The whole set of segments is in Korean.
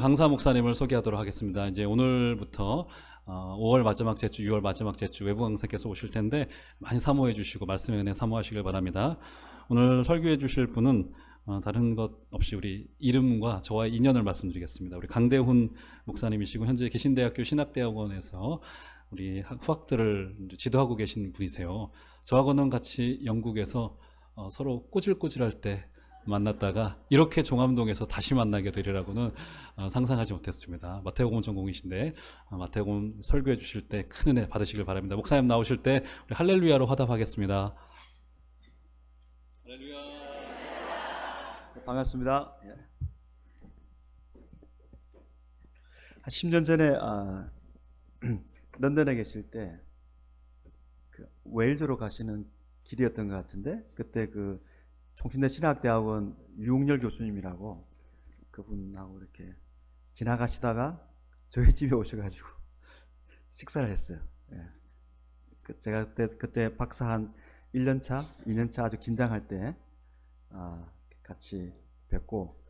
강사 목사님을 소개하도록 하겠습니다. 이제 오늘부터 5월 마지막 제주, 6월 마지막 제주 외부 강사께서 오실 텐데 많이 사모해 주시고 말씀의 은혜 사모하시길 바랍니다. 오늘 설교해 주실 분은 다른 것 없이 우리 이름과 저와의 인연을 말씀드리겠습니다. 우리 강대훈 목사님이시고 현재 계신대학교 신학대학원에서 우리 후학들을 지도하고 계신 분이세요. 저하고는 같이 영국에서 서로 꼬질꼬질할 때 만났다가 이렇게 종암동에서 다시 만나게 되리라고는 상상하지 못했습니다. 마태복음 전공이신데 마태복음 설교해 주실 때 큰 은혜 받으시길 바랍니다. 목사님 나오실 때 우리 할렐루야로 화답하겠습니다. 할렐루야. 반갑습니다. 한 10년 전에 런던에 계실 때 웨일즈로 가시는 길이었던 것 같은데, 그때 총신대 신학대학원 유웅열 교수님이라고 그분하고 이렇게 지나가시다가 저희 집에 오셔가지고 식사를 했어요. 제가 그때 박사 한 1년차, 2년차 아주 긴장할 때 같이 뵙고,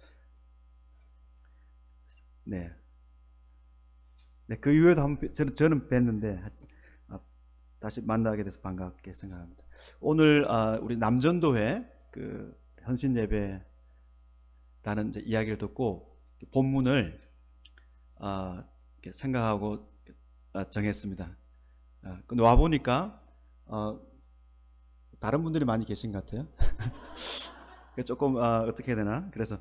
그 이후에도 저는 뵀는데 다시 만나게 돼서 반갑게 생각합니다. 오늘 우리 남전도회 현신 예배라는 이야기를 듣고 본문을 생각하고 정했습니다. 근데 와 보니까 다른 분들이 많이 계신 것 같아요. 조금 어떻게 해야 되나? 그래서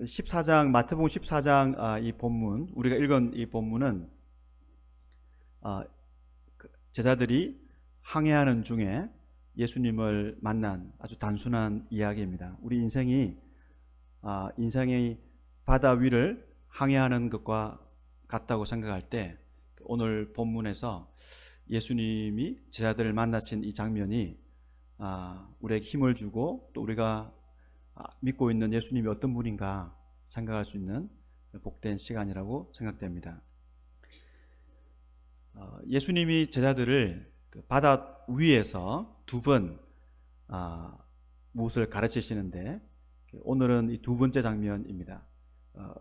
14장 마태복음 14장 이 본문, 우리가 읽은 이 본문은 제자들이 항해하는 중에 예수님을 만난 아주 단순한 이야기입니다. 우리 인생이 바다 위를 항해하는 것과 같다고 생각할 때 오늘 본문에서 예수님이 제자들을 만나신 이 장면이 우리에게 힘을 주고 또 우리가 믿고 있는 예수님이 어떤 분인가 생각할 수 있는 복된 시간이라고 생각됩니다. 예수님이 제자들을 바다 위에서 두 번 무엇을 가르치시는데, 오늘은 이 두 번째 장면입니다.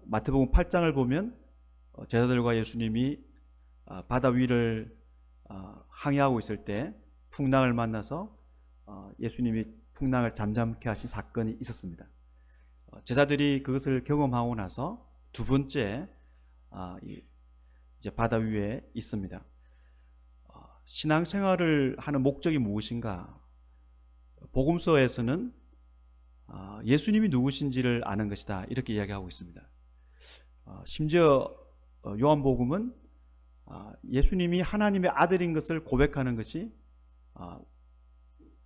마태복음 8장을 보면 제자들과 예수님이 바다 위를 항해하고 있을 때 풍랑을 만나서 예수님이 풍랑을 잠잠케 하신 사건이 있었습니다. 제자들이 그것을 경험하고 나서 두 번째 이제 바다 위에 있습니다. 신앙생활을 하는 목적이 무엇인가? 복음서에서는 예수님이 누구신지를 아는 것이다, 이렇게 이야기하고 있습니다. 심지어 요한복음은 예수님이 하나님의 아들인 것을 고백하는 것이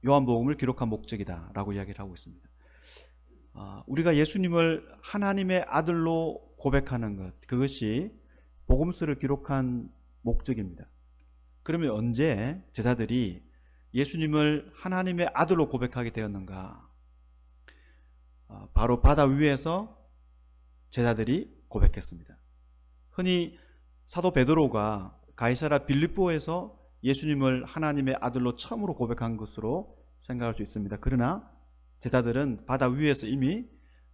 요한복음을 기록한 목적이다 라고 이야기를 하고 있습니다. 우리가 예수님을 하나님의 아들로 고백하는 것, 그것이 복음서를 기록한 목적입니다. 그러면 언제 제자들이 예수님을 하나님의 아들로 고백하게 되었는가? 바로 바다 위에서 제자들이 고백했습니다. 흔히 사도 베드로가 가이사랴 빌립보에서 예수님을 하나님의 아들로 처음으로 고백한 것으로 생각할 수 있습니다. 그러나 제자들은 바다 위에서 이미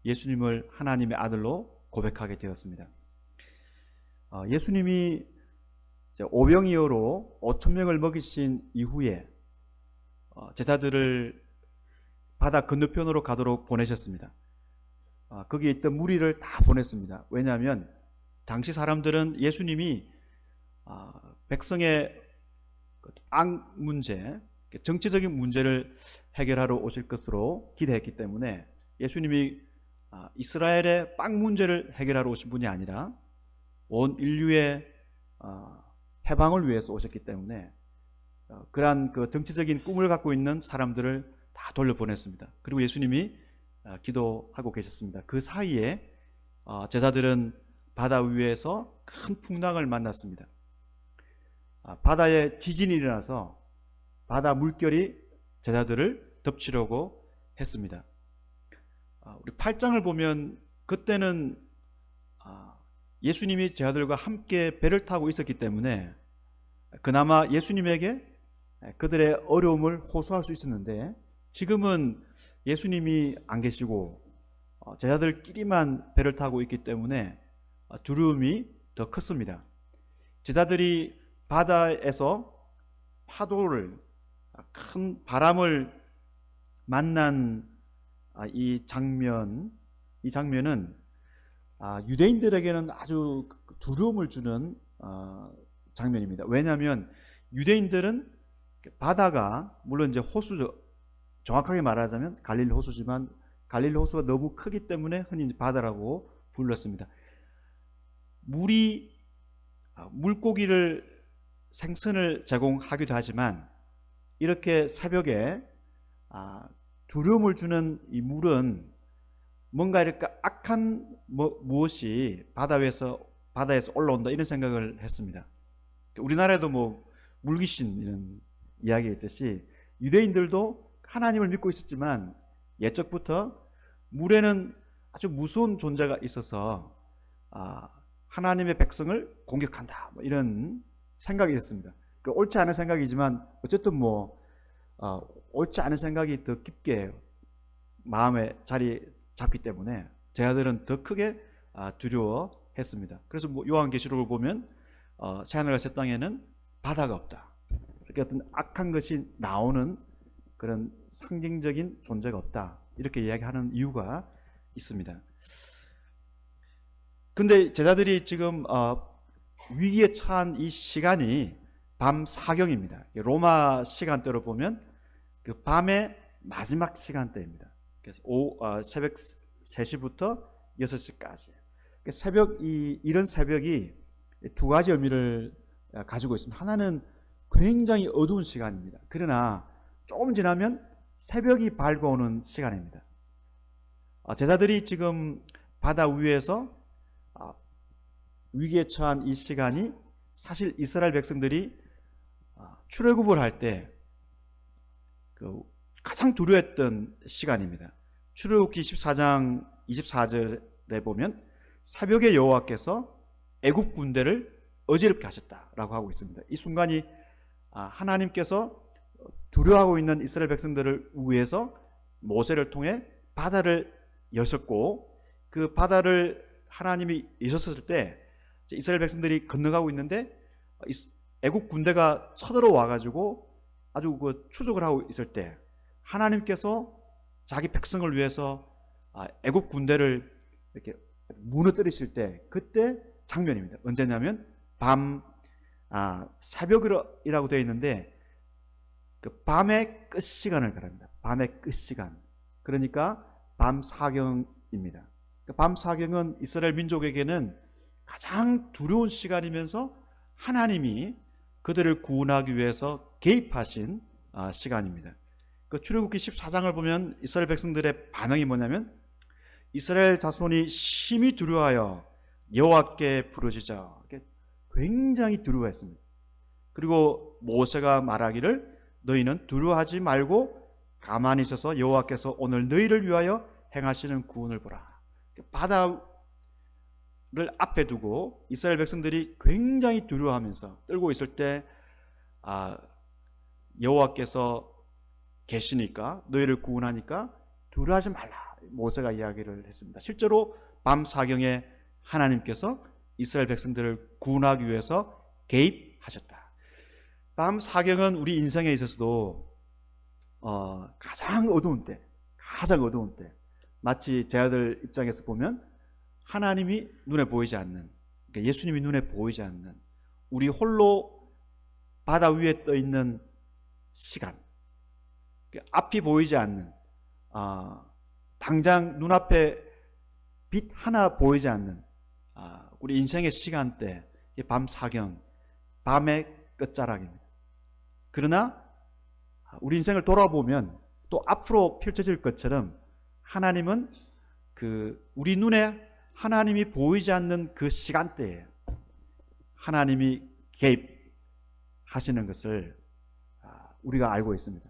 예수님을 하나님의 아들로 고백하게 되었습니다. 예수님이 오병이어로 5,000명을 먹이신 이후에 제자들을 바다 건너편으로 가도록 보내셨습니다. 거기에 있던 무리를 다 보냈습니다. 왜냐하면 당시 사람들은 예수님이 백성의 악 문제, 정치적인 문제를 해결하러 오실 것으로 기대했기 때문에 예수님이 이스라엘의 빵 문제를 해결하러 오신 분이 아니라 온 인류의 해방을 위해서 오셨기 때문에 그러한 정치적인 꿈을 갖고 있는 사람들을 다 돌려보냈습니다. 그리고 예수님이 기도하고 계셨습니다. 그 사이에 제자들은 바다 위에서 큰 풍랑을 만났습니다. 바다에 지진이 일어나서 바다 물결이 제자들을 덮치려고 했습니다. 우리 8장을 보면 그때는 예수님이 제자들과 함께 배를 타고 있었기 때문에 그나마 예수님에게 그들의 어려움을 호소할 수 있었는데, 지금은 예수님이 안 계시고 제자들끼리만 배를 타고 있기 때문에 두려움이 더 컸습니다. 제자들이 바다에서 파도를, 큰 바람을 만난 이 장면은 유대인들에게는 아주 두려움을 주는 장면입니다. 왜냐하면 유대인들은 바다가 물론 이제 호수죠. 정확하게 말하자면 갈릴리 호수지만 갈릴리 호수가 너무 크기 때문에 흔히 바다라고 불렀습니다. 물고기를 생선을 제공하기도 하지만 이렇게 새벽에 두려움을 주는 이 물은 뭔가 이렇게 악한 무엇이 바다에서 올라온다 이런 생각을 했습니다. 우리나라에도 뭐 물귀신 이런 이야기가 있듯이 유대인들도 하나님을 믿고 있었지만 예적부터 물에는 아주 무서운 존재가 있어서 하나님의 백성을 공격한다 뭐 이런 생각이 있었습니다. 옳지 않은 생각이지만 어쨌든 옳지 않은 생각이 더 깊게 마음에 자리 잡기 때문에 제자들은 더 크게 두려워했습니다. 그래서 요한계시록을 보면 새하늘과 새 땅에는 바다가 없다. 이렇게 어떤 악한 것이 나오는 그런 상징적인 존재가 없다. 이렇게 이야기하는 이유가 있습니다. 근데 제자들이 지금 위기에 처한 이 시간이 밤 사경입니다. 로마 시간대로 보면 그 밤의 마지막 시간대입니다. 그래서 새벽 3시부터 6시까지. 이런 새벽이 두 가지 의미를 가지고 있습니다. 하나는 굉장히 어두운 시간입니다. 그러나 조금 지나면 새벽이 밝아오는 시간입니다. 제자들이 지금 바다 위에서 위기에 처한 이 시간이 사실 이스라엘 백성들이 출애굽을 할 때 가장 두려워했던 시간입니다. 출애굽기 14장 24절에 보면 새벽에 여호와께서 애굽 군대를 어지럽게 하셨다라고 하고 있습니다. 이 순간이 하나님께서 두려워하고 있는 이스라엘 백성들을 위해서 모세를 통해 바다를 여셨고 그 바다를 하나님이 여셨을 때 이스라엘 백성들이 건너가고 있는데 애국 군대가 쳐들어와 가지고 아주 추적을 하고 있을 때 하나님께서 자기 백성을 위해서 애국 군대를 이렇게 무너뜨리실 때 그때 장면입니다. 언제냐면 새벽이라고 되어 있는데 그 밤의 끝 시간을 말합니다. 밤의 끝 시간. 그러니까 밤 사경입니다. 밤 사경은 이스라엘 민족에게는 가장 두려운 시간이면서 하나님이 그들을 구원하기 위해서 개입하신 시간입니다. 출애굽기 14장을 보면 이스라엘 백성들의 반응이 뭐냐면 이스라엘 자손이 심히 두려워하여 여호와께 부르짖어 굉장히 두려워했습니다. 그리고 모세가 말하기를 너희는 두려워하지 말고 가만히 있어서 여호와께서 오늘 너희를 위하여 행하시는 구원을 보라. 바다를 앞에 두고 이스라엘 백성들이 굉장히 두려워하면서 떨고 있을 때 여호와께서 계시니까 너희를 구원하니까 두려워하지 말라. 모세가 이야기를 했습니다. 실제로 밤 사경에 하나님께서 이스라엘 백성들을 구원하기 위해서 개입하셨다. 밤 사경은 우리 인생에 있어서도 가장 어두운 때, 마치 제 아들 입장에서 보면 하나님이 눈에 보이지 않는, 그러니까 예수님이 눈에 보이지 않는 우리 홀로 바다 위에 떠 있는 시간, 앞이 보이지 않는, 당장 눈앞에 빛 하나 보이지 않는 우리 인생의 시간대, 밤 사경, 밤의 끝자락입니다. 그러나 우리 인생을 돌아보면 또 앞으로 펼쳐질 것처럼 하나님은 우리 눈에 하나님이 보이지 않는 그 시간대에 하나님이 개입하시는 것을 우리가 알고 있습니다.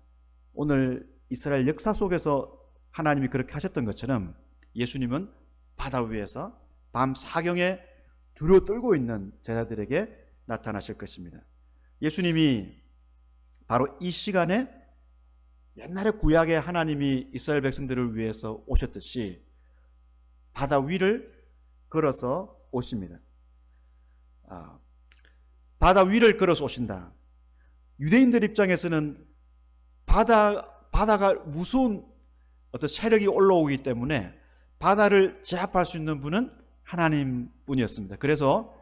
오늘 이스라엘 역사 속에서 하나님이 그렇게 하셨던 것처럼 예수님은 바다 위에서 밤 사경에 두려워 떨고 있는 제자들에게 나타나실 것입니다. 예수님이 바로 이 시간에 옛날에 구약에 하나님이 이스라엘 백성들을 위해서 오셨듯이 바다 위를 걸어서 오십니다. 바다 위를 걸어서 오신다. 유대인들 입장에서는 바다가 무서운 어떤 세력이 올라오기 때문에 바다를 제압할 수 있는 분은 하나님 뿐이었습니다. 그래서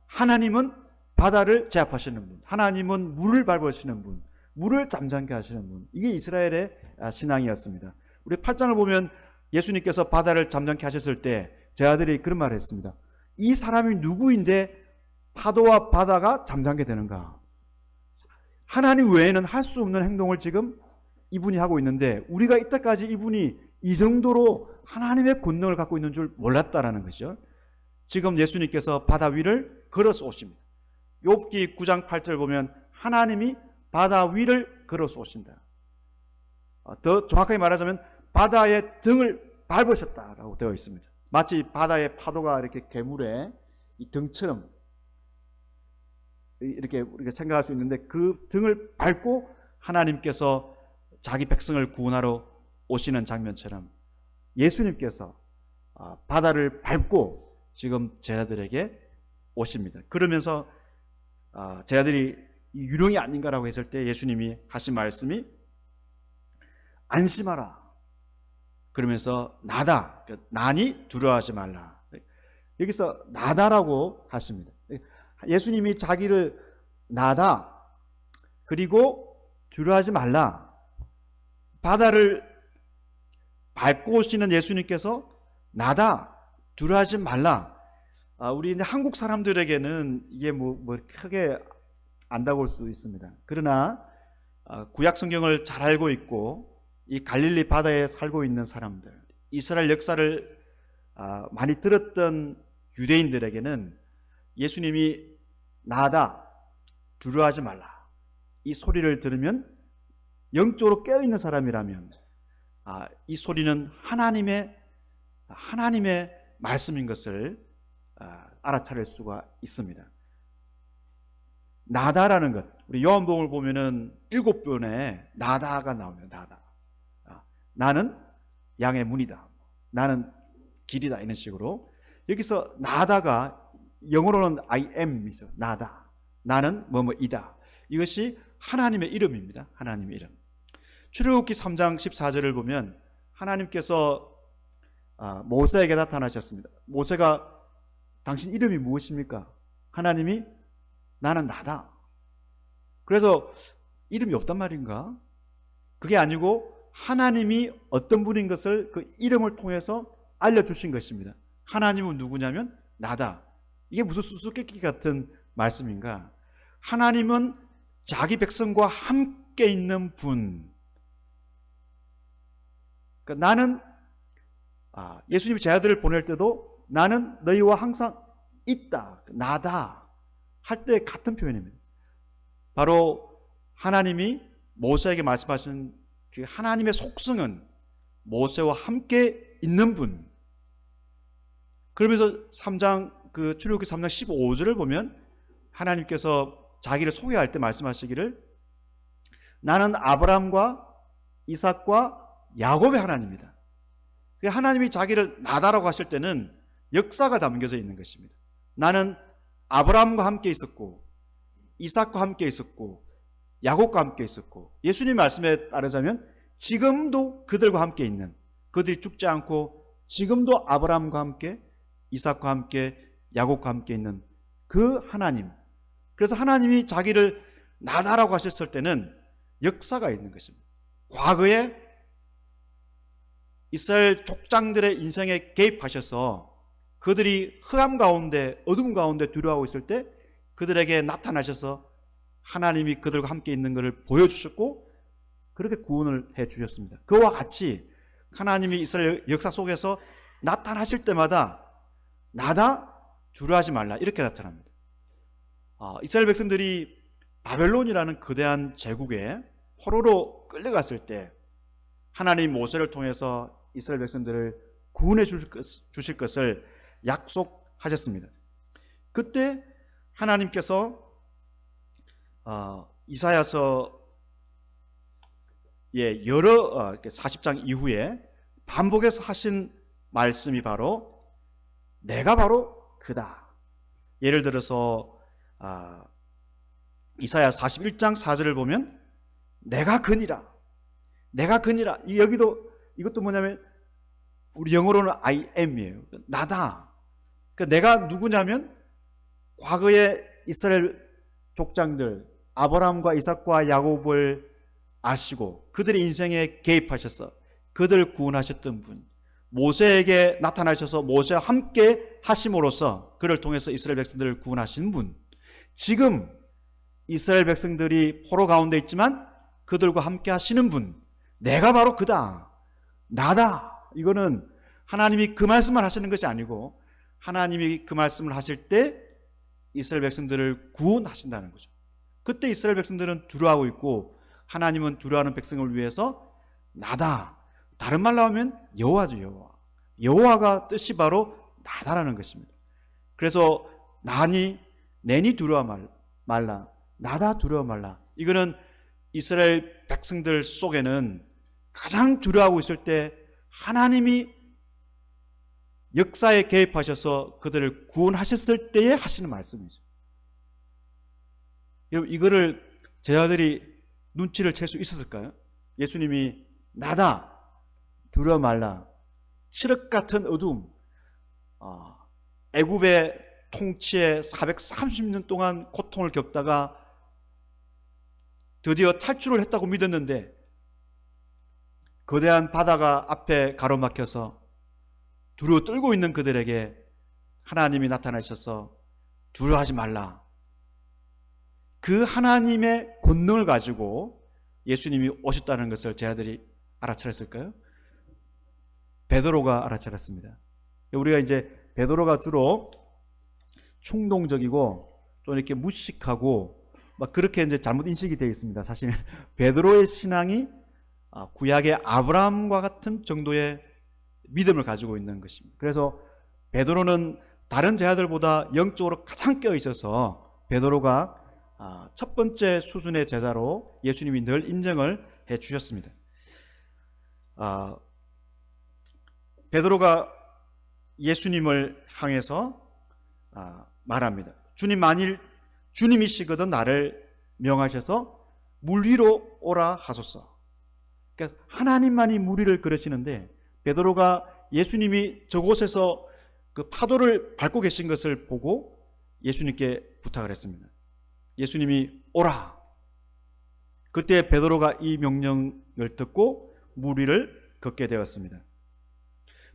하나님은 바다를 제압하시는 분, 하나님은 물을 밟으시는 분, 물을 잠잠케 하시는 분. 이게 이스라엘의 신앙이었습니다. 우리 8장을 보면 예수님께서 바다를 잠잠케 하셨을 때 제자들이 그런 말을 했습니다. 이 사람이 누구인데 파도와 바다가 잠잠게 되는가? 하나님 외에는 할 수 없는 행동을 지금 이분이 하고 있는데 우리가 이때까지 이분이 이 정도로 하나님의 권능을 갖고 있는 줄 몰랐다라는 것이죠. 지금 예수님께서 바다 위를 걸어서 오십니다. 욥기 9장 8절 보면 하나님이 바다 위를 걸어서 오신다. 더 정확하게 말하자면 바다의 등을 밟으셨다라고 되어 있습니다. 마치 바다의 파도가 이렇게 괴물의 이 등처럼 이렇게 우리가 생각할 수 있는데 그 등을 밟고 하나님께서 자기 백성을 구원하러 오시는 장면처럼 예수님께서 바다를 밟고 지금 제자들에게 오십니다. 그러면서 제자들이 유령이 아닌가라고 했을 때 예수님이 하신 말씀이 안심하라. 그러면서 나다. 나니 두려워하지 말라. 여기서 나다라고 하십니다. 예수님이 자기를 나다. 그리고 두려워하지 말라. 바다를 밟고 오시는 예수님께서 나다. 두려워하지 말라. 우리 이제 한국 사람들에게는 이게 뭐 크게 안다고 할 수 있습니다. 그러나 구약 성경을 잘 알고 있고 이 갈릴리 바다에 살고 있는 사람들, 이스라엘 역사를 많이 들었던 유대인들에게는 예수님이 나다, 두려워하지 말라 이 소리를 들으면 영적으로 깨어있는 사람이라면 이 소리는 하나님의 말씀인 것을 알아차릴 수가 있습니다. 나다라는 것, 우리 요한복음을 보면은 7번에 나다가 나옵니다. 나다. 나는 양의 문이다. 나는 길이다. 이런 식으로 여기서 나다가 영어로는 I am이죠. 나다. 나는 뭐뭐이다. 이것이 하나님의 이름입니다. 하나님의 이름. 출애굽기 3장 14절을 보면 하나님께서 모세에게 나타나셨습니다. 모세가 당신 이름이 무엇입니까? 하나님이 나는 나다. 그래서 이름이 없단 말인가? 그게 아니고 하나님이 어떤 분인 것을 그 이름을 통해서 알려주신 것입니다. 하나님은 누구냐면 나다. 이게 무슨 수수께끼 같은 말씀인가? 하나님은 자기 백성과 함께 있는 분. 그러니까 나는 예수님이 제자들을 보낼 때도 나는 너희와 항상 있다. 나다. 할 때 같은 표현입니다. 바로 하나님이 모세에게 말씀하신 그 하나님의 속성은 모세와 함께 있는 분. 그러면서 3장 출애굽기 3장 15절을 보면 하나님께서 자기를 소개할 때 말씀하시기를 나는 아브라함과 이삭과 야곱의 하나님이다. 하나님이 자기를 나다라고 하실 때는 역사가 담겨져 있는 것입니다. 나는 아브라함과 함께 있었고 이삭과 함께 있었고 야곱과 함께 있었고 예수님 말씀에 따르자면 지금도 그들과 함께 있는, 그들이 죽지 않고 지금도 아브라함과 함께 이삭과 함께 야곱과 함께 있는 그 하나님. 그래서 하나님이 자기를 나다라고 하셨을 때는 역사가 있는 것입니다. 과거에 이스라엘 족장들의 인생에 개입하셔서 그들이 흑암 가운데 어둠 가운데 두려워하고 있을 때 그들에게 나타나셔서 하나님이 그들과 함께 있는 것을 보여주셨고 그렇게 구원을 해주셨습니다. 그와 같이 하나님이 이스라엘 역사 속에서 나타나실 때마다 나다, 두려워하지 말라 이렇게 나타납니다. 이스라엘 백성들이 바벨론이라는 거대한 제국에 포로로 끌려갔을 때 하나님 모세를 통해서 이스라엘 백성들을 구원해 주실 것을 약속하셨습니다. 그때 하나님께서 이사야서의 여러 40장 이후에 반복해서 하신 말씀이 바로 내가 바로 그다. 예를 들어서 이사야 41장 4절을 보면 내가 그니라. 내가 그니라. 이것도 뭐냐면 우리 영어로는 I am이에요. 나다. 그러니까 내가 누구냐면 과거에 이스라엘 족장들 아브라함과 이삭과 야곱을 아시고 그들의 인생에 개입하셔서 그들을 구원하셨던 분, 모세에게 나타나셔서 모세와 함께 하심으로써 그를 통해서 이스라엘 백성들을 구원하신 분, 지금 이스라엘 백성들이 포로 가운데 있지만 그들과 함께 하시는 분, 내가 바로 그다, 나다. 이거는 하나님이 그 말씀을 하시는 것이 아니고 하나님이 그 말씀을 하실 때 이스라엘 백성들을 구원하신다는 거죠. 그때 이스라엘 백성들은 두려워하고 있고 하나님은 두려워하는 백성을 위해서 나다. 다른 말로 하면 여호와죠. 여호와. 여호와가 뜻이 바로 나다라는 것입니다. 그래서 내니 두려워 말라. 나다 두려워 말라. 이거는 이스라엘 백성들 속에는 가장 두려워하고 있을 때 하나님이 역사에 개입하셔서 그들을 구원하셨을 때에 하시는 말씀이죠. 여러분, 이거를 제자들이 눈치를 챌 수 있었을까요? 예수님이 나다 두려워 말라. 칠흑 같은 어둠, 애굽의 통치에 430년 동안 고통을 겪다가 드디어 탈출을 했다고 믿었는데 거대한 바다가 앞에 가로막혀서 두려워 떨고 있는 그들에게 하나님이 나타나셔서 두려워하지 말라. 그 하나님의 권능을 가지고 예수님이 오셨다는 것을 제자들이 알아차렸을까요? 베드로가 알아차렸습니다. 우리가 이제 베드로가 주로 충동적이고 좀 이렇게 무식하고 막 그렇게 이제 잘못 인식이 되어 있습니다. 사실 베드로의 신앙이 구약의 아브라함과 같은 정도의 믿음을 가지고 있는 것입니다. 그래서 베드로는 다른 제자들보다 영적으로 가장 깨어 있어서 베드로가 첫 번째 수준의 제자로 예수님이 늘 인정을 해 주셨습니다. 베드로가 예수님을 향해서 말합니다. 주님, 만일 주님이시거든 나를 명하셔서 물 위로 오라 하소서. 그러니까 하나님만이 물 위를 걸으시는데 베드로가 예수님이 저곳에서 그 파도를 밟고 계신 것을 보고 예수님께 부탁을 했습니다. 예수님이 오라. 그때 베드로가 이 명령을 듣고 물 위를 걷게 되었습니다.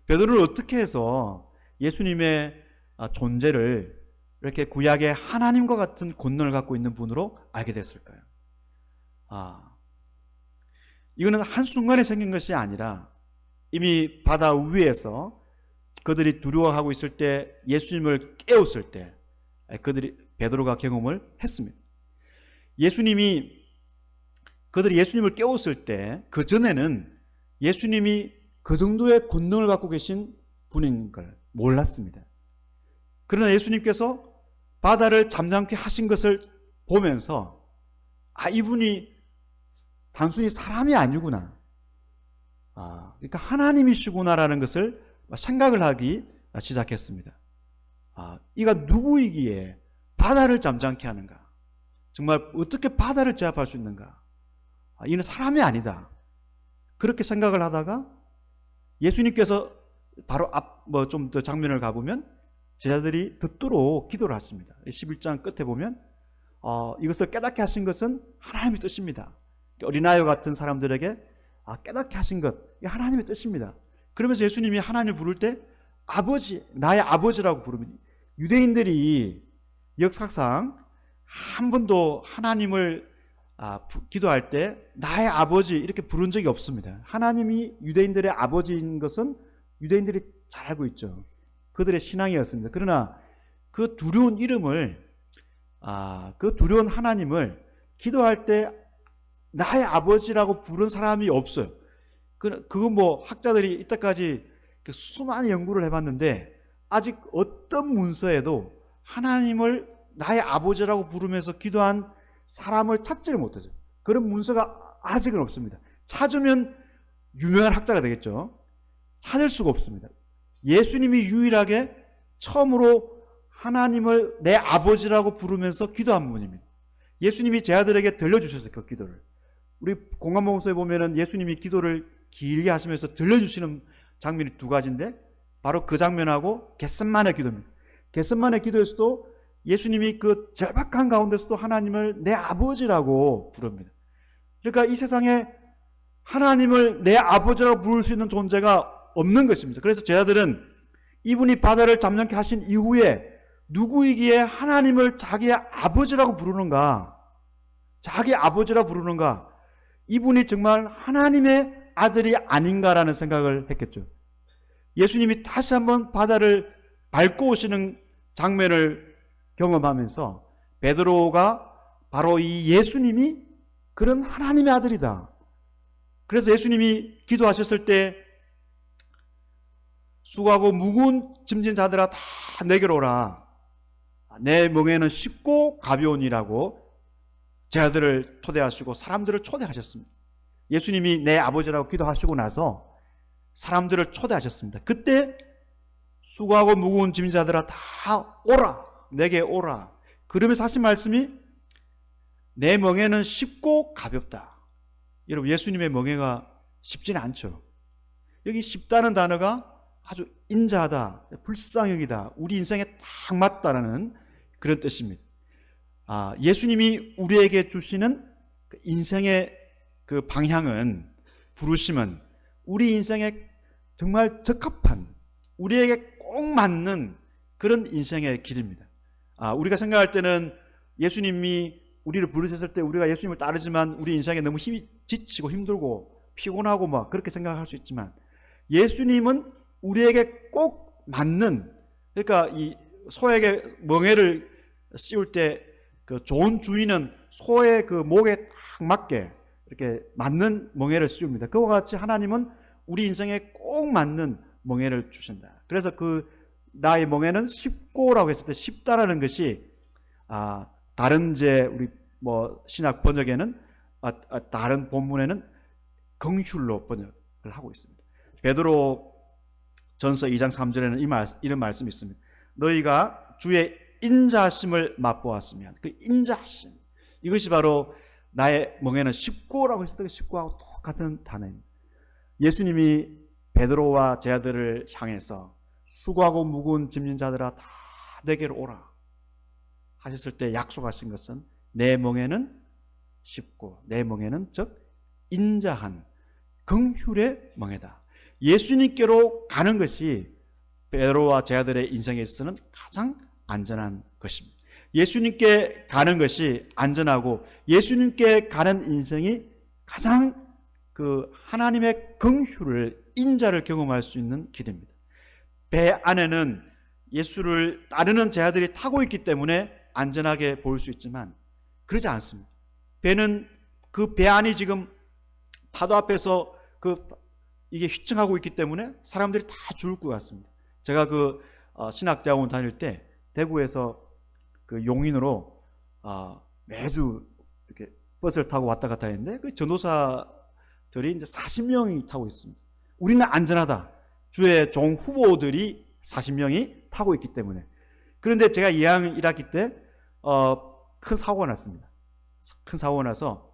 베드로는 어떻게 해서 예수님의 존재를 이렇게 구약의 하나님과 같은 권능을 갖고 있는 분으로 알게 됐을까요? 이거는 한순간에 생긴 것이 아니라 이미 바다 위에서 그들이 두려워하고 있을 때 예수님을 깨웠을 때 베드로가 경험을 했습니다. 그들이 예수님을 깨웠을 때 그 전에는 예수님이 그 정도의 권능을 갖고 계신 분인 걸 몰랐습니다. 그러나 예수님께서 바다를 잠잠케 하신 것을 보면서 이분이 단순히 사람이 아니구나, 그러니까 하나님이시구나라는 것을 생각을 하기 시작했습니다. 이가 누구이기에 바다를 잠잠케 하는가? 정말 어떻게 바다를 제압할 수 있는가? 이는 사람이 아니다. 그렇게 생각을 하다가 예수님께서 바로 좀 더 장면을 가보면 제자들이 듣도록 기도를 하십니다. 11장 끝에 보면 이것을 깨닫게 하신 것은 하나님의 뜻입니다. 어린아이와 같은 사람들에게 깨닫게 하신 것, 이 하나님의 뜻입니다. 그러면서 예수님이 하나님을 부를 때 아버지, 나의 아버지라고 부릅니다. 유대인들이 역사상 한 번도 하나님을 기도할 때 나의 아버지 이렇게 부른 적이 없습니다. 하나님이 유대인들의 아버지인 것은 유대인들이 잘 알고 있죠. 그들의 신앙이었습니다. 그러나 그 두려운 이름을, 그 두려운 하나님을 기도할 때 나의 아버지라고 부른 사람이 없어요. 그건 뭐 학자들이 이때까지 수많은 연구를 해봤는데 아직 어떤 문서에도 하나님을 나의 아버지라고 부르면서 기도한 사람을 찾지를 못하죠. 그런 문서가 아직은 없습니다. 찾으면 유명한 학자가 되겠죠. 찾을 수가 없습니다. 예수님이 유일하게 처음으로 하나님을 내 아버지라고 부르면서 기도한 분입니다. 예수님이 제 아들에게 들려주셨어요. 그 기도를. 우리 공감복음서에 보면은 예수님이 기도를 길게 하시면서 들려주시는 장면이 두 가지인데 바로 그 장면하고 겟셋마네 기도입니다. 겟셋마네 기도에서도 예수님이 그 절박한 가운데서도 하나님을 내 아버지라고 부릅니다. 그러니까 이 세상에 하나님을 내 아버지라고 부를 수 있는 존재가 없는 것입니다. 그래서 제 아들은 이분이 바다를 잠잠케 하신 이후에 누구이기에 하나님을 자기의 아버지라고 부르는가? 자기 아버지라고 부르는가? 이분이 정말 하나님의 아들이 아닌가라는 생각을 했겠죠. 예수님이 다시 한번 바다를 밟고 오시는 장면을 경험하면서 베드로가 바로 이 예수님이 그런 하나님의 아들이다. 그래서 예수님이 기도하셨을 때 수고하고 무거운 짐진 자들아 다 내게로 오라. 내 멍에는 쉽고 가벼우니라고 제 아들을 초대하시고 사람들을 초대하셨습니다. 예수님이 내 아버지라고 기도하시고 나서 사람들을 초대하셨습니다. 그때 수고하고 무거운 짐진 자들아 다 오라. 내게 오라. 그러면서 하신 말씀이 내 멍에는 쉽고 가볍다. 여러분 예수님의 멍에가 쉽지는 않죠. 여기 쉽다는 단어가 아주 인자하다, 불쌍하다, 우리 인생에 딱 맞다라는 그런 뜻입니다. 예수님이 우리에게 주시는 인생의 그 방향은, 부르심은 우리 인생에 정말 적합한, 우리에게 꼭 맞는 그런 인생의 길입니다. 우리가 생각할 때는 예수님이 우리를 부르셨을 때 우리가 예수님을 따르지만 우리 인생에 너무 힘이 지치고 힘들고 피곤하고 막 그렇게 생각할 수 있지만 예수님은 우리에게 꼭 맞는, 그러니까 이 소에게 멍에를 씌울 때 그 좋은 주인은 소의 그 목에 딱 맞게 이렇게 맞는 멍에를 씌웁니다. 그와 같이 하나님은 우리 인생에 꼭 맞는 멍에를 주신다. 그래서 그 나의 멍에는 쉽고라고 했을 때 쉽다라는 것이 다른 이제 우리 뭐 신약 번역에는 다른 본문에는 긍휼로 번역을 하고 있습니다. 베드로 전서 2장 3절에는 이런 말씀이 있습니다. 너희가 주의 인자하심을 맛보았으면, 그 인자하심, 이것이 바로 나의 멍에는 쉽고라고 했을 때 쉽고하고 똑같은 단어입니다. 예수님이 베드로와 제 아들을 향해서 수고하고 무거운 짐진 자들아 다 내게로 오라 하셨을 때 약속하신 것은 내 멍에는 쉽고 내 멍에는 즉 인자한 긍휼의 멍에다. 예수님께로 가는 것이 베드로와 제 아들의 인생에 있어서는 가장 안전한 것입니다. 예수님께 가는 것이 안전하고 예수님께 가는 인생이 가장 그 하나님의 긍휼을, 인자를 경험할 수 있는 길입니다. 배 안에는 예수를 따르는 제 아들이 타고 있기 때문에 안전하게 보일 수 있지만 그러지 않습니다. 배는 그 배 안이 지금 파도 앞에서 이게 휘청하고 있기 때문에 사람들이 다 죽을 것 같습니다. 제가 그 신학대학원 다닐 때 대구에서 그 용인으로 매주 이렇게 버스를 타고 왔다 갔다 했는데 그 전도사들이 이제 40명이 타고 있습니다. 우리는 안전하다. 주의 종 후보들이 40명이 타고 있기 때문에. 그런데 제가 2학년 1학기 때 큰 사고가 났습니다. 큰 사고가 나서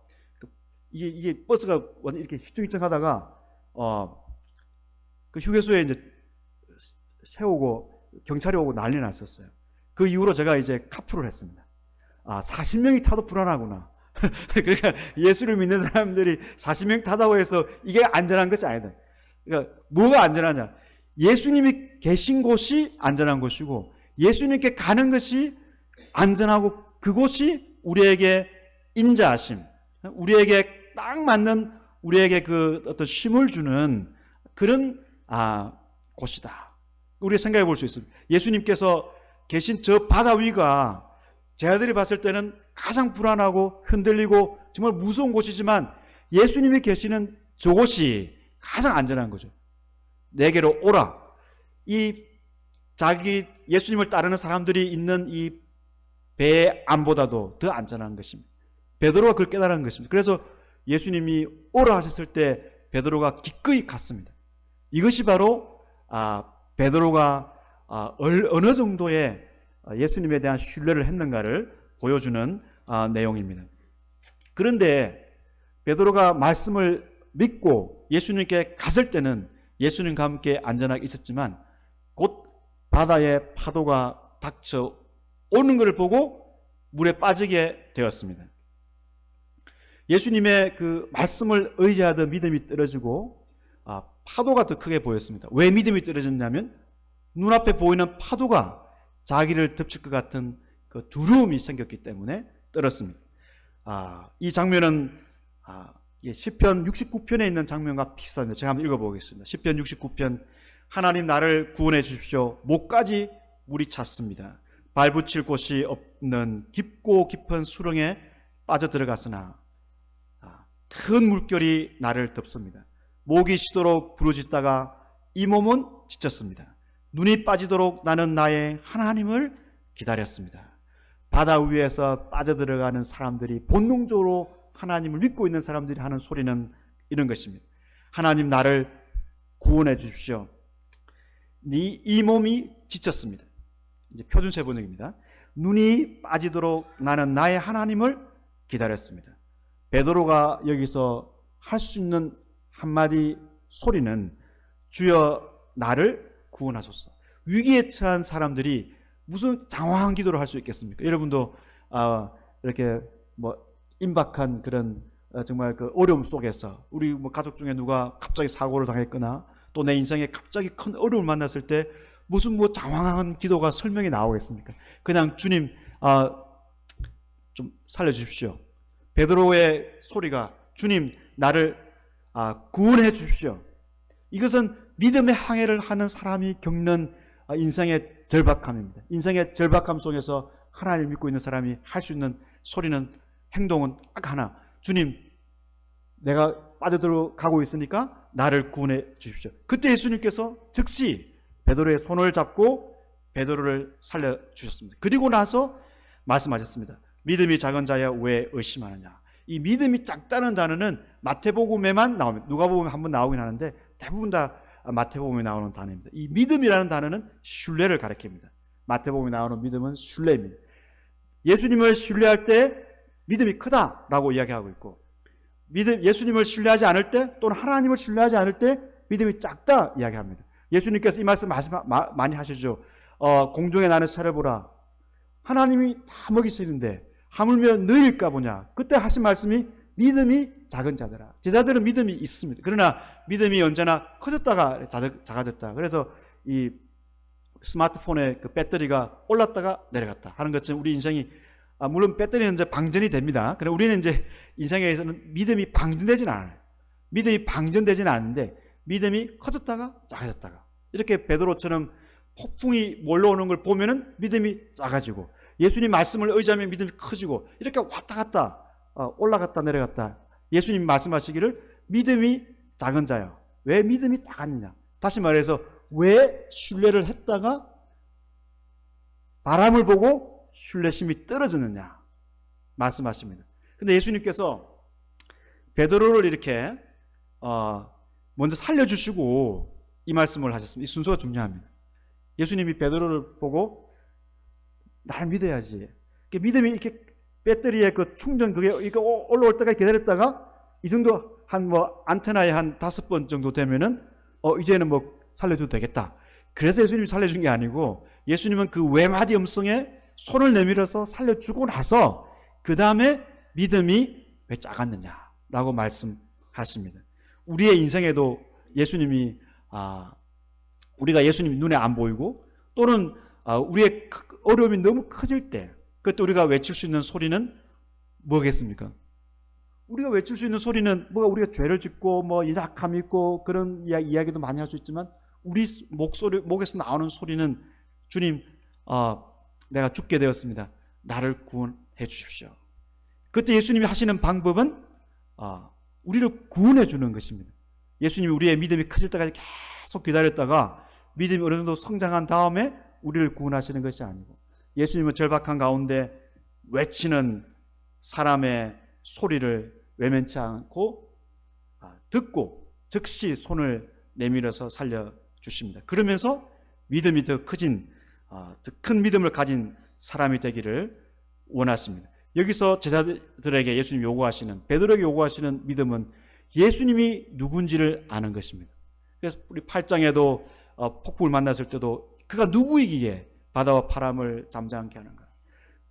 이게 버스가 이렇게 휘청휘청하다가 그 휴게소에 이제 세우고 경찰이 오고 난리 났었어요. 그 이후로 제가 이제 카풀을 했습니다. 40명이 타도 불안하구나. 그러니까 예수를 믿는 사람들이 40명 타다고 해서 이게 안전한 것이 아니다. 그러니까 뭐가 안전하냐? 예수님이 계신 곳이 안전한 곳이고 예수님께 가는 것이 안전하고 그곳이 우리에게 인자하심, 우리에게 딱 맞는, 우리에게 그 어떤 쉼을 주는 그런 곳이다. 우리가 생각해 볼 수 있습니다. 예수님께서 계신 저 바다 위가 제 아들이 봤을 때는 가장 불안하고 흔들리고 정말 무서운 곳이지만 예수님이 계시는 저곳이 가장 안전한 거죠. 내게로 오라. 이 자기 예수님을 따르는 사람들이 있는 이 배 안보다도 더 안전한 것입니다. 베드로가 그걸 깨달은 것입니다. 그래서 예수님이 오라 하셨을 때 베드로가 기꺼이 갔습니다. 이것이 바로 베드로가 어느 정도의 예수님에 대한 신뢰를 했는가를 보여주는 내용입니다. 그런데 베드로가 말씀을 믿고 예수님께 갔을 때는 예수님과 함께 안전하게 있었지만 곧 바다에 파도가 닥쳐 오는 것을 보고 물에 빠지게 되었습니다. 예수님의 그 말씀을 의지하던 믿음이 떨어지고 파도가 더 크게 보였습니다. 왜 믿음이 떨어졌냐면 눈앞에 보이는 파도가 자기를 덮칠 것 같은 그 두려움이 생겼기 때문에 떨었습니다. 이 장면은 시편 69편에 있는 장면과 비슷합니다. 제가 한번 읽어보겠습니다. 시편 69편. 하나님 나를 구원해 주십시오. 목까지 물이 찼습니다. 발붙일 곳이 없는 깊고 깊은 수렁에 빠져들어갔으나 큰 물결이 나를 덮습니다. 목이 쉬도록 부르짖다가 이 몸은 지쳤습니다. 눈이 빠지도록 나는 나의 하나님을 기다렸습니다. 바다 위에서 빠져들어가는 사람들이 본능적으로 하나님을 믿고 있는 사람들이 하는 소리는 이런 것입니다. 하나님 나를 구원해 주십시오. 이 몸이 지쳤습니다. 이제 표준세 번역입니다. 눈이 빠지도록 나는 나의 하나님을 기다렸습니다. 베드로가 여기서 할 수 있는 한마디 소리는 주여 나를 구원하소서. 위기에 처한 사람들이 무슨 장황한 기도를 할 수 있겠습니까? 여러분도 이렇게 임박한 그런 정말 그 어려움 속에서 우리 가족 중에 누가 갑자기 사고를 당했거나 또 내 인생에 갑자기 큰 어려움을 만났을 때 무슨 장황한 기도가 설명이 나오겠습니까? 그냥 주님 좀 살려주십시오. 베드로의 소리가 주님 나를 구원해 주십시오. 이것은 믿음의 항해를 하는 사람이 겪는 인생의 절박함입니다. 인생의 절박함 속에서 하나님을 믿고 있는 사람이 할 수 있는 소리는 행동은 딱 하나. 주님 내가 빠져들어가고 있으니까 나를 구원해 주십시오. 그때 예수님께서 즉시 베드로의 손을 잡고 베드로를 살려주셨습니다. 그리고 나서 말씀하셨습니다. 믿음이 작은 자야 왜 의심하느냐. 이 믿음이 작다는 단어는 마태복음에만 나옵니다. 누가복음에 한번 나오긴 하는데 대부분 다 마태복음에 나오는 단어입니다. 이 믿음이라는 단어는 신뢰를 가리킵니다. 마태복음에 나오는 믿음은 신뢰입니다. 예수님을 신뢰할 때 믿음이 크다라고 이야기하고 있고 예수님을 신뢰하지 않을 때 또는 하나님을 신뢰하지 않을 때 믿음이 작다 이야기합니다. 예수님께서 이 말씀 많이 하시죠. 공중에 나는 새를 보라. 하나님이 다 먹이시는데 하물며 너희일까 보냐. 그때 하신 말씀이 믿음이 작은 자들아. 제자들은 믿음이 있습니다. 그러나 믿음이 언제나 커졌다가 작아졌다. 그래서 이 스마트폰의 그 배터리가 올랐다가 내려갔다 하는 것처럼 우리 인생이 물론 배터리는 이제 방전이 됩니다. 그러나 우리는 이제 인생에서는 믿음이 방전되지는 않아요. 믿음이 방전되지는 않는데 믿음이 커졌다가 작아졌다가 이렇게 베드로처럼 폭풍이 몰려오는 걸 보면은 믿음이 작아지고 예수님 말씀을 의지하면 믿음이 커지고 이렇게 왔다 갔다 올라갔다 내려갔다. 예수님 말씀하시기를 믿음이 작은 자요. 왜 믿음이 작았느냐. 다시 말해서 왜 신뢰를 했다가 바람을 보고 신뢰심이 떨어졌느냐 말씀하십니다. 근데 예수님께서 베드로를 이렇게 먼저 살려주시고 이 말씀을 하셨습니다. 이 순서가 중요합니다. 예수님이 베드로를 보고 나를 믿어야지. 믿음이 이렇게 배터리의 그 충전 그게 올라올 때까지 기다렸다가 이 정도 한 안테나에 한 5번 정도 되면은 이제는 살려줘도 되겠다. 그래서 예수님이 살려준 게 아니고 예수님은 그 외마디 음성에 손을 내밀어서 살려주고 나서 그 다음에 믿음이 왜 작았느냐라고 말씀하십니다. 우리의 인생에도 예수님이 우리가 예수님이 눈에 안 보이고 또는 우리의 어려움이 너무 커질 때 그때 우리가 외칠 수 있는 소리는 뭐겠습니까? 우리가 외칠 수 있는 소리는 우리가 죄를 짓고 약함이 있고 그런 이야기도 많이 할 수 있지만 우리 목에서 나오는 소리는 주님 내가 죽게 되었습니다. 나를 구원해 주십시오. 그때 예수님이 하시는 방법은 우리를 구원해 주는 것입니다. 예수님이 우리의 믿음이 커질 때까지 계속 기다렸다가 믿음이 어느 정도 성장한 다음에 우리를 구원하시는 것이 아니고 예수님은 절박한 가운데 외치는 사람의 소리를 외면치 않고 듣고 즉시 손을 내밀어서 살려주십니다. 그러면서 믿음이 더 큰 믿음을 가진 사람이 되기를 원하십니다. 여기서 제자들에게 예수님 요구하시는, 베드로에게 요구하시는 믿음은 예수님이 누군지를 아는 것입니다. 그래서 우리 8장에도 폭풍을 만났을 때도 그가 누구이기에 바다와 바람을 잠잠케 하는가.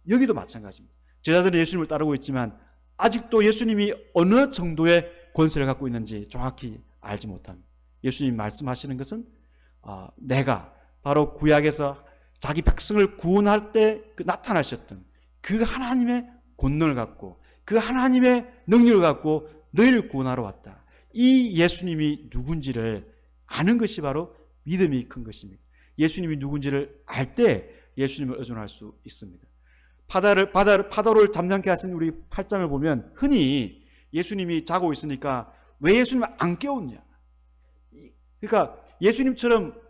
여기도 마찬가지입니다. 제자들은 예수님을 따르고 있지만 아직도 예수님이 어느 정도의 권세를 갖고 있는지 정확히 알지 못합니다. 예수님이 말씀하시는 것은 내가 바로 구약에서 자기 백성을 구원할 때 나타나셨던 그 하나님의 권능을 갖고 그 하나님의 능력을 갖고 너희를 구원하러 왔다. 이 예수님이 누군지를 아는 것이 바로 믿음이 큰 것입니다. 예수님이 누군지를 알 때 예수님을 의존할 수 있습니다. 파도를 잠잠케 하신 우리 8장을 보면 흔히 예수님이 자고 있으니까 왜 예수님을 안 깨웠냐. 그러니까 예수님처럼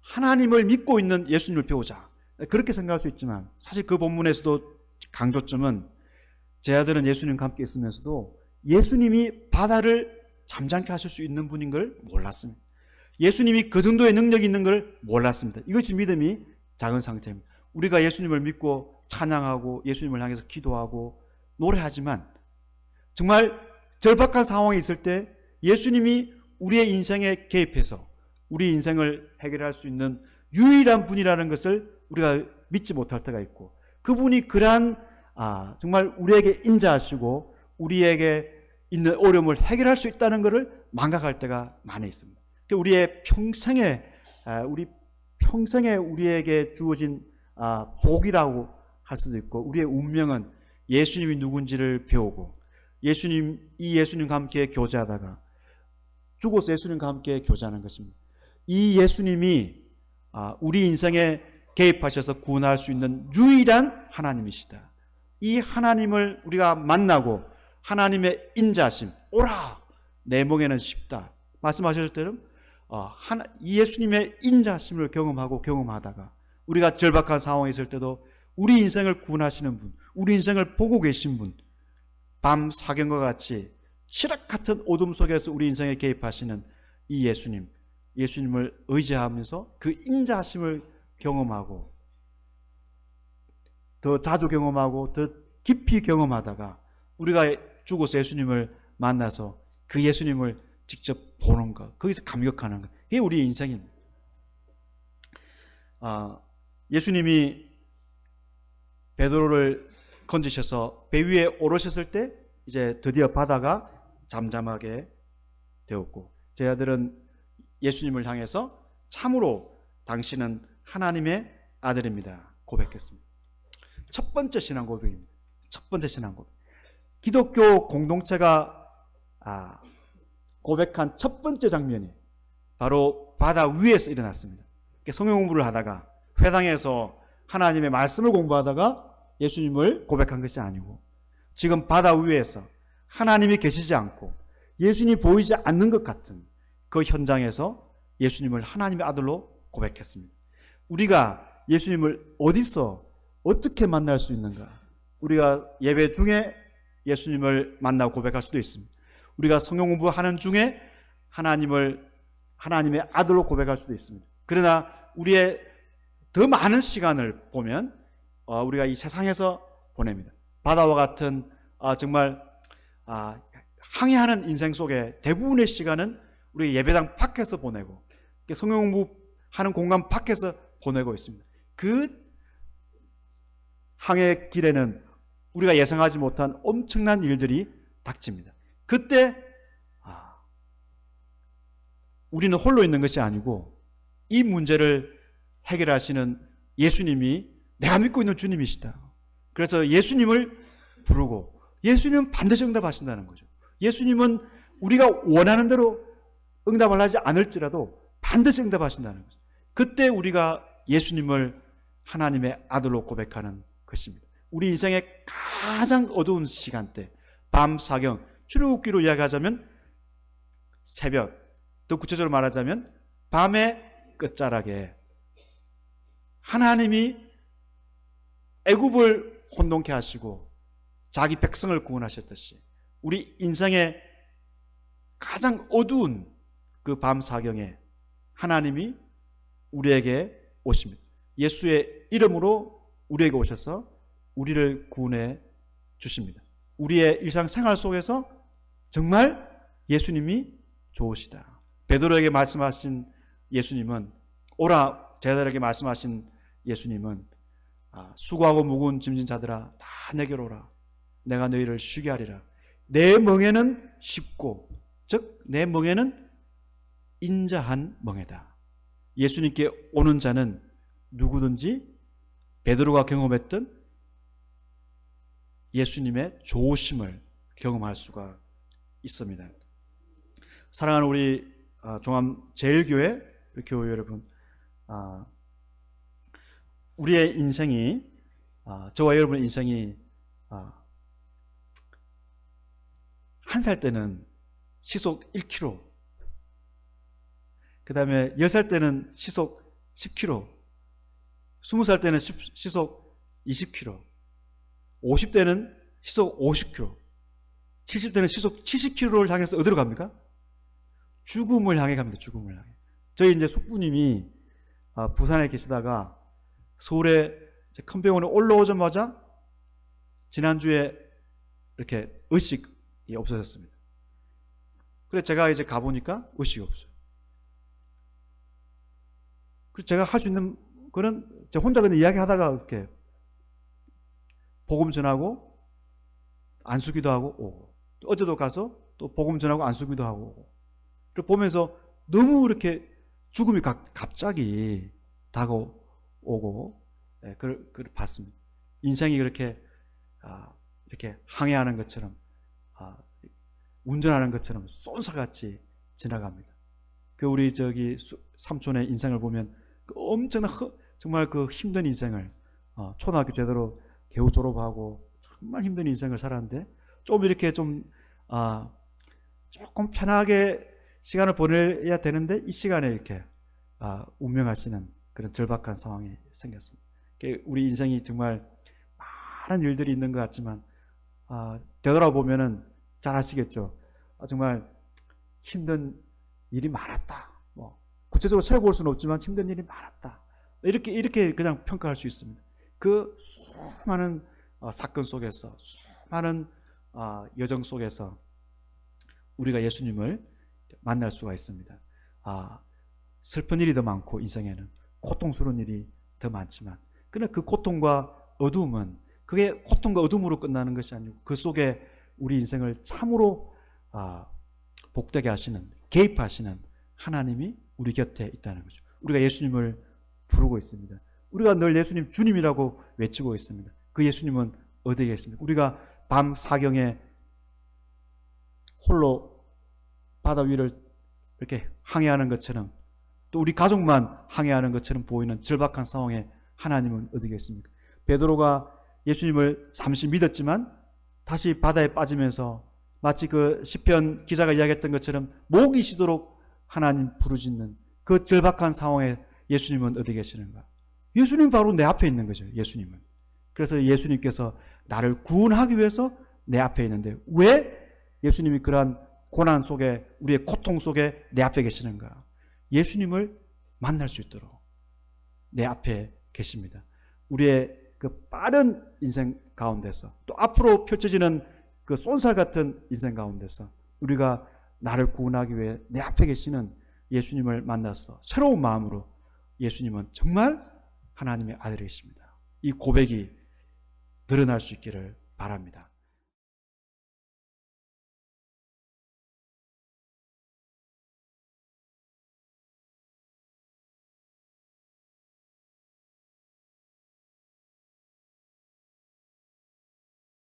하나님을 믿고 있는 예수님을 배우자. 그렇게 생각할 수 있지만 사실 그 본문에서도 강조점은 제자들은 예수님과 함께 있으면서도 예수님이 바다를 잠잠케 하실 수 있는 분인 걸 몰랐습니다. 예수님이 그 정도의 능력이 있는 걸 몰랐습니다. 이것이 믿음이 작은 상태입니다. 우리가 예수님을 믿고 찬양하고 예수님을 향해서 기도하고 노래하지만 정말 절박한 상황이 있을 때 예수님이 우리의 인생에 개입해서 우리 인생을 해결할 수 있는 유일한 분이라는 것을 우리가 믿지 못할 때가 있고 그분이 그러한 정말 우리에게 인자하시고 우리에게 있는 어려움을 해결할 수 있다는 것을 망각할 때가 많이 있습니다. 우리의 평생에 우리에게 주어진 복이라고 할 수도 있고 우리의 운명은 예수님이 누군지를 배우고 이 예수님과 함께 교제하다가 죽어서 예수님과 함께 교제하는 것입니다. 이 예수님이 우리 인생에 개입하셔서 구원할 수 있는 유일한 하나님이시다. 이 하나님을 우리가 만나고 하나님의 인자하심, 오라 내 목에는 쉽다 말씀하셨을 때는 이 예수님의 인자하심을 경험하다가 우리가 절박한 상황에 있을 때도 우리 인생을 구원하시는 분, 우리 인생을 보고 계신 분, 밤 사경과 같이 칠흑 같은 어둠 속에서 우리 인생에 개입하시는 이 예수님을 의지하면서 그 인자하심을 경험하고 더 자주 경험하고 더 깊이 경험하다가 우리가 죽어서 예수님을 만나서 그 예수님을 직접 보는 것, 거기서 감격하는 것, 그게 우리의 인생입니다. 예수님이 베드로를 건지셔서 배 위에 오르셨을 때 이제 드디어 바다가 잠잠하게 되었고 제자들은 예수님을 향해서 참으로 당신은 하나님의 아들입니다 고백했습니다. 첫 번째 신앙 고백입니다. 첫 번째 신앙 고백. 기독교 공동체가 고백한 첫 번째 장면이 바로 바다 위에서 일어났습니다. 성경 공부를 하다가 회당에서 하나님의 말씀을 공부하다가 예수님을 고백한 것이 아니고 지금 바다 위에서 하나님이 계시지 않고 예수님이 보이지 않는 것 같은 그 현장에서 예수님을 하나님의 아들로 고백했습니다. 우리가 예수님을 어디서 어떻게 만날 수 있는가? 우리가 예배 중에 예수님을 만나고 고백할 수도 있습니다. 우리가 성경 공부하는 중에 하나님의 아들로 고백할 수도 있습니다. 그러나 우리의 더 많은 시간을 보면 우리가 이 세상에서 보냅니다. 바다와 같은 정말 항해하는 인생 속에 대부분의 시간은 우리 예배당 밖에서 보내고 성경 공부하는 공간 밖에서 보내고 있습니다. 그 항해 길에는 우리가 예상하지 못한 엄청난 일들이 닥칩니다. 그때 우리는 홀로 있는 것이 아니고 이 문제를 해결하시는 예수님이 내가 믿고 있는 주님이시다. 그래서 예수님을 부르고 예수님은 반드시 응답하신다는 거죠. 예수님은 우리가 원하는 대로 응답을 하지 않을지라도 반드시 응답하신다는 거죠. 그때 우리가 예수님을 하나님의 아들로 고백하는 것입니다. 우리 인생의 가장 어두운 시간대, 밤 사경, 출애굽기로 이야기하자면 새벽, 더 구체적으로 말하자면 밤의 끝자락에 하나님이 애굽을 혼돈케 하시고 자기 백성을 구원하셨듯이 우리 인생의 가장 어두운 그 밤 사경에 하나님이 우리에게 오십니다. 예수의 이름으로 우리에게 오셔서 우리를 구원해 주십니다. 우리의 일상생활 속에서 정말 예수님이 좋으시다. 베드로에게 말씀하신 예수님은, 오라 제자들에게 말씀하신 예수님은, 수고하고 무거운 짐진 자들아 다 내게로 오라. 내가 너희를 쉬게 하리라. 내 멍에는 쉽고, 즉 내 멍에는 인자한 멍에다. 예수님께 오는 자는 누구든지 베드로가 경험했던 예수님의 좋으심을 경험할 수가 있습니다. 사랑하는 우리 종암제일교회 교회 여러분, 우리의 인생이, 저와 여러분의 인생이 한 살 때는 시속 1km, 그 다음에 10살 때는 시속 10km, 20살 때는 시속 20km, 50대는 시속 50km, 70대는 시속 70km를 향해서 어디로 갑니까? 죽음을 향해 갑니다. 죽음을 향해. 저희 이제 숙부님이 부산에 계시다가 서울에 큰 병원에 올라오자마자 지난주에 이렇게 의식이 없어졌습니다. 그래서 제가 이제 가보니까 의식이 없어요. 그래서 제가 할 수 있는 거는 제가 혼자 그냥 이야기하다가 이렇게 복음 전하고 안수기도 하고 오고, 또 어제도 가서 또 복음 전하고 안수기도 하고 오고, 그걸 보면서 너무 이렇게 죽음이 갑자기 다가오고, 그걸 봤습니다. 인생이 그렇게 이렇게 항해하는 것처럼, 운전하는 것처럼 쏜살같이 지나갑니다. 그 우리 저기 삼촌의 인생을 보면 그 엄청난 정말 그 힘든 인생을, 초등학교 제대로 겨우 졸업하고 정말 힘든 인생을 살았는데, 좀 이렇게 좀 조금 편하게 시간을 보내야 되는데 이 시간에 이렇게 운명하시는 그런 절박한 상황이 생겼습니다. 우리 인생이 정말 많은 일들이 있는 것 같지만 되돌아보면은 잘 아시겠죠. 정말 힘든 일이 많았다. 뭐 구체적으로 세고 수는 없지만 힘든 일이 많았다. 이렇게 그냥 평가할 수 있습니다. 그 수많은 사건 속에서, 수많은 여정 속에서 우리가 예수님을 만날 수가 있습니다. 슬픈 일이 더 많고 인생에는 고통스러운 일이 더 많지만, 그러나 그 고통과 어두움은, 그게 고통과 어둠으로 끝나는 것이 아니고 그 속에 우리 인생을 참으로 복되게 하시는, 개입하시는 하나님이 우리 곁에 있다는 거죠. 우리가 예수님을 부르고 있습니다. 우리가 늘 예수님 주님이라고 외치고 있습니다. 그 예수님은 어디에 계십니까? 우리가 밤 사경에 홀로 바다 위를 이렇게 항해하는 것처럼, 또 우리 가족만 항해하는 것처럼 보이는 절박한 상황에 하나님은 어디 계십니까? 베드로가 예수님을 잠시 믿었지만 다시 바다에 빠지면서 마치 그 시편 기자가 이야기했던 것처럼 목이 쉬도록 하나님 부르짖는 그 절박한 상황에 예수님은 어디 계시는가? 예수님 바로 내 앞에 있는 거죠. 예수님은. 그래서 예수님께서 나를 구원하기 위해서 내 앞에 있는데, 왜 예수님이 그러한 고난 속에, 우리의 고통 속에 내 앞에 계시는가? 예수님을 만날 수 있도록 내 앞에 계십니다. 우리의 그 빠른 인생 가운데서, 또 앞으로 펼쳐지는 그 쏜살 같은 인생 가운데서 우리가 나를 구원하기 위해 내 앞에 계시는 예수님을 만나서 새로운 마음으로, 예수님은 정말 하나님의 아들이십니다, 이 고백이 드러날 수 있기를 바랍니다.